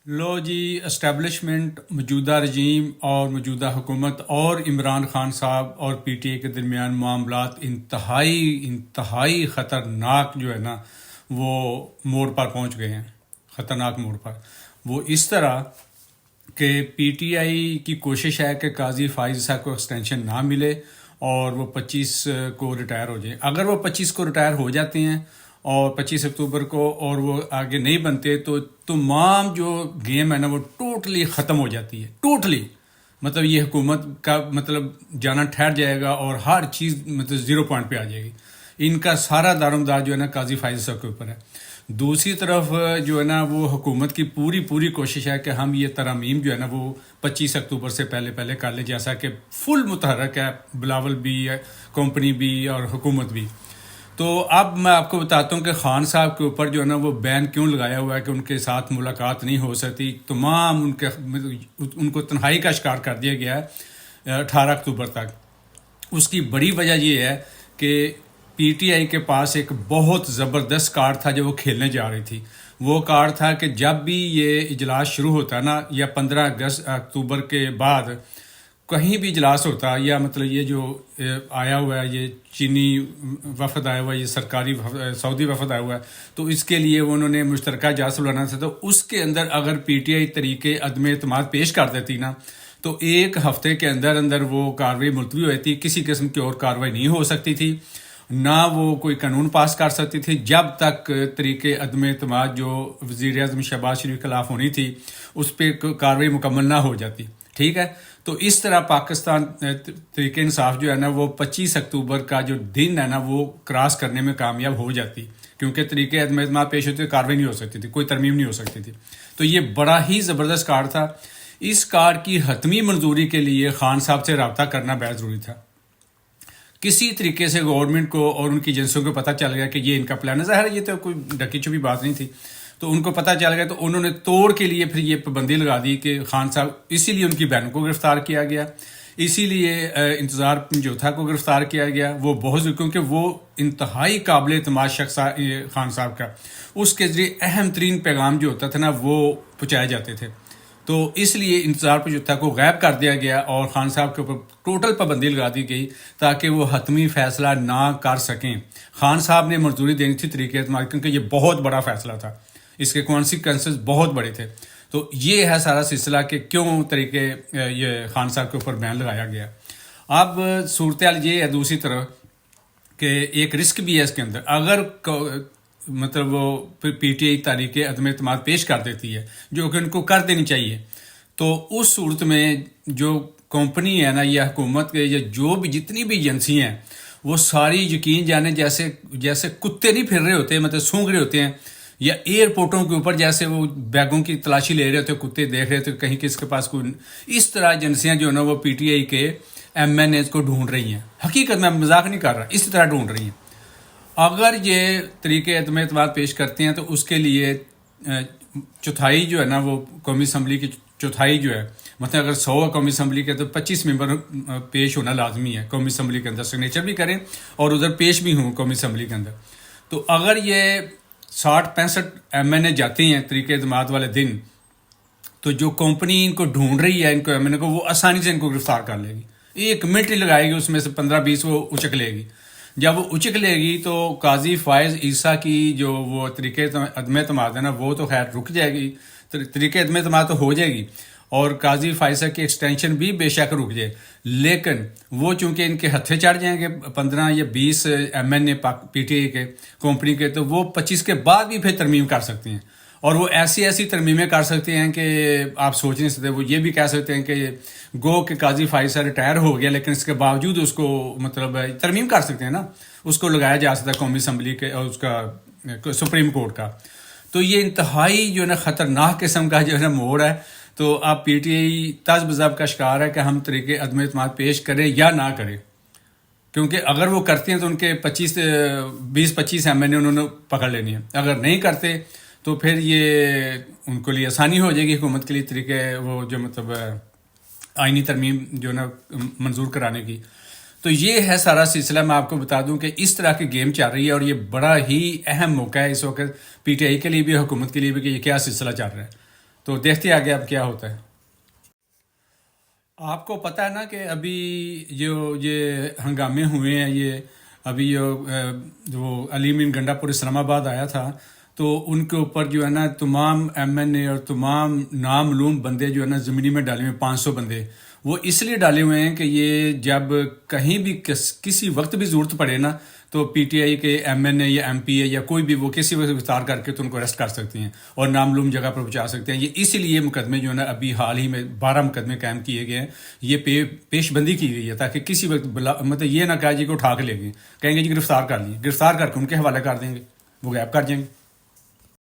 لو جی، establishment, موجودہ رجیم اور موجودہ حکومت اور عمران خان صاحب اور پی ٹی اے کے درمیان معاملات انتہائی خطرناک جو ہے نا وہ موڑ پر پہنچ گئے ہیں. خطرناک موڑ پر. وہ اس طرح کہ پی ٹی آئی کی کوشش ہے کہ قاضی فائز صاحب کو ایکسٹینشن نہ ملے اور وہ 25 کو ریٹائر ہو جائیں. اگر وہ 25 کو ریٹائر ہو جاتے ہیں اور 25 اکتوبر کو اور وہ آگے نہیں بنتے تو تمام جو گیم ہے نا وہ ٹوٹلی ختم ہو جاتی ہے. ٹوٹلی مطلب یہ حکومت کا مطلب جانا ٹھہر جائے گا اور ہر چیز مطلب زیرو پوائنٹ پہ آ جائے گی. ان کا سارا دارومدار جو ہے نا قاضی فائز صاحب کے اوپر ہے. دوسری طرف جو ہے نا وہ حکومت کی پوری کوشش ہے کہ ہم یہ ترامیم جو ہے نا وہ 25 اکتوبر سے پہلے کر لیں، جیسا کہ فل متحرک ہے بلاول بھی ہے، کمپنی بھی اور حکومت بھی. تو اب میں آپ کو بتاتا ہوں کہ خان صاحب کے اوپر جو ہے نا وہ بین کیوں لگایا ہوا ہے کہ ان کے ساتھ ملاقات نہیں ہو سکتی. تمام ان کو تنہائی کا شکار کر دیا گیا ہے 18 اکتوبر تک. اس کی بڑی وجہ یہ ہے کہ پی ٹی آئی کے پاس ایک بہت زبردست کارڈ تھا جو وہ کھیلنے جا رہی تھی. وہ کارڈ تھا کہ جب بھی یہ اجلاس شروع ہوتا نا یا 15 اکتوبر کے بعد کہیں بھی اجلاس ہوتا یا مطلب یہ جو آیا ہوا ہے یہ چینی وفد آیا ہوا ہے، یہ سرکاری سعودی وفد آیا ہوا ہے، تو اس کے لیے انہوں نے مشترکہ اجلاس بلانا تھا. تو اس کے اندر اگر پی ٹی آئی طریقے عدم اعتماد پیش کر دیتی نا تو ایک ہفتے کے اندر وہ کارروائی ملتوی ہوئی تھی. کسی قسم کی اور کارروائی نہیں ہو سکتی تھی، نہ وہ کوئی قانون پاس کر سکتی تھی جب تک طریقے عدم اعتماد جو وزیر اعظم شہباز شریف کے خلاف ہونی تھی اس پہ کارروائی مکمل نہ ہو جاتی. ٹھیک ہے. تو اس طرح پاکستان تحریک انصاف جو ہے نا وہ 25 اکتوبر کا جو دن ہے نا وہ کراس کرنے میں کامیاب ہو جاتی، کیونکہ طریقے عدم اعتماد پیش ہوتے کارروائی نہیں ہو سکتی تھی، کوئی ترمیم نہیں ہو سکتی تھی. تو یہ بڑا ہی زبردست کارڈ تھا. اس کارڈ کی حتمی منظوری کے لیے خان صاحب سے رابطہ کرنا بہت ضروری تھا. کسی طریقے سے گورنمنٹ کو اور ان کی ایجنسیوں کو پتہ چل گیا کہ یہ ان کا پلان ہے. ظاہر ہے یہ تو کوئی ڈکی چھپی بات نہیں تھی، تو ان کو پتہ چل گیا تو انہوں نے توڑ کے لیے پھر یہ پابندی لگا دی کہ خان صاحب، اسی لیے ان کی بہن کو گرفتار کیا گیا، اسی لیے انتظار جوتھا کو گرفتار کیا گیا. وہ بہت کیونکہ وہ انتہائی قابل اعتماد شخص خان صاحب کا، اس کے ذریعے اہم ترین پیغام جو ہوتا تھا نا وہ پہنچائے جاتے تھے. تو اس لیے انتظار جوتھا کو غائب کر دیا گیا اور خان صاحب کے اوپر ٹوٹل پابندی لگا دی گئی تاکہ وہ حتمی فیصلہ نہ کر سکیں. خان صاحب نے منظوری دینی تھی طریقے اعتماد، کیونکہ یہ بہت بڑا فیصلہ تھا، اس کے کانسیکوینسز بہت بڑے تھے. تو یہ ہے سارا سلسلہ کہ کیوں طریقے یہ خان صاحب کے اوپر بین لگایا گیا. اب صورتحال یہ ہے دوسری طرف کہ ایک رسک بھی ہے اس کے اندر. اگر مطلب وہ پی ٹی آئی تحریک عدم اعتماد پیش کر دیتی ہے جو کہ ان کو کر دینی چاہیے، تو اس صورت میں جو کمپنی ہے نا یا حکومت کے یا جو بھی جتنی بھی ایجنسی ہیں وہ ساری یقین جانے جیسے کتے نہیں پھر رہے ہوتے، مطلب سونگ رہے ہوتے ہیں، یا ایئرپورٹوں کے اوپر جیسے وہ بیگوں کی تلاشی لے رہے ہوتے، کتے دیکھ رہے تھے کہیں کس کے پاس کوئی. اس طرح ایجنسیاں جو ہے نا وہ پی ٹی آئی کے ایم این ایز کو ڈھونڈ رہی ہیں. حقیقت میں مذاق نہیں کر رہا، اسی طرح ڈھونڈ رہی ہیں. اگر یہ طریقے عدم اعتماد پیش کرتے ہیں تو اس کے لیے چوتھائی جو ہے نا وہ قومی اسمبلی کی چوتھائی جو ہے، مطلب اگر 100 قومی اسمبلی کے تو 25 ممبر پیش ہونا لازمی ہے قومی اسمبلی کے اندر، سگنیچر بھی کریں اور ادھر پیش بھی ہوں قومی اسمبلی کے اندر. تو اگر یہ 60-65 ایم این اے جاتے ہیں طریقے اعتماد والے دن تو جو کمپنی ان کو ڈھونڈ رہی ہے ان کو ایم این اے کو، وہ آسانی سے ان کو گرفتار کر لے گی. 1 منٹ ہی لگائے گی، اس میں سے 15-20 وہ اچک لے گی. جب وہ اچک لے گی تو قاضی فائز عیسیٰ کی جو وہ طریقے عدم اعتماد ہے نا وہ تو خیر رک جائے گی، طریقے عدم اعتماد تو ہو جائے گی، اور قاضی فائزہ کی ایکسٹینشن بھی بے شک رک جائے. لیکن وہ چونکہ ان کے ہتھے چڑھ جائیں گے 15 یا 20 M N A P T I کے کمپنی کے، تو وہ 25 کے بعد بھی پھر ترمیم کر سکتے ہیں. اور وہ ایسی ترمیمیں کر سکتے ہیں کہ آپ سوچ نہیں سکتے. وہ یہ بھی کہہ سکتے ہیں کہ گو کہ قاضی فائزہ ریٹائر ہو گیا لیکن اس کے باوجود اس کو مطلب ترمیم کر سکتے ہیں نا، اس کو لگایا جا سکتا ہے قومی اسمبلی کے اور اس کا سپریم کورٹ کا. تو یہ انتہائی جو ہے نا خطرناک قسم کا جو ہے نا موڑ ہے. تو آپ پی ٹی آئی تاز بذاب کا شکار ہے کہ ہم طریقے عدم اعتماد پیش کریں یا نہ کریں، کیونکہ اگر وہ کرتے ہیں تو ان کے 20-25 ایم این اے انہوں نے پکڑ لینی ہے. اگر نہیں کرتے تو پھر یہ ان کے لیے آسانی ہو جائے گی حکومت کے لیے طریقے وہ جو مطلب آئینی ترمیم جو نا منظور کرانے کی. تو یہ ہے سارا سلسلہ. میں آپ کو بتا دوں کہ اس طرح کی گیم چل رہی ہے اور یہ بڑا ہی اہم موقع ہے اس وقت پی ٹی آئی کے لیے بھی حکومت کے لیے بھی کہ یہ کیا سلسلہ چل رہا ہے. تو دیکھتے آگے اب کیا ہوتا ہے. آپ کو پتہ ہے نا کہ ابھی یہ ہنگامے ہوئے ہیں، یہ ابھی جو علی امین گنڈا پور اسلام آباد آیا تھا، تو ان کے اوپر جو ہے نا تمام ایم این اے اور تمام نامعلوم بندے جو ہے نا زمینی میں ڈالے ہوئے 500 بندے. وہ اس لیے ڈالے ہوئے ہیں کہ یہ جب کہیں بھی کسی وقت بھی ضرورت پڑے نا تو پی ٹی آئی کے ایم این اے یا ایم پی اے یا کوئی بھی وہ کسی وقت گرفتار کر کے تو ان کو اریسٹ کر سکتے ہیں اور نامعلوم جگہ پر پہنچا سکتے ہیں. یہ اسی لیے مقدمے جو ہے نا ابھی حال ہی میں 12 مقدمے قائم کیے گئے ہیں. یہ پیش بندی کی گئی ہے تاکہ کسی وقت مطلب یہ نہ کہا جی کہ اٹھا کے لے گئے، کہیں گے جی گرفتار کر لیے، گرفتار کر کے ان کے حوالے کر دیں گے، وہ غائب کر جائیں گے.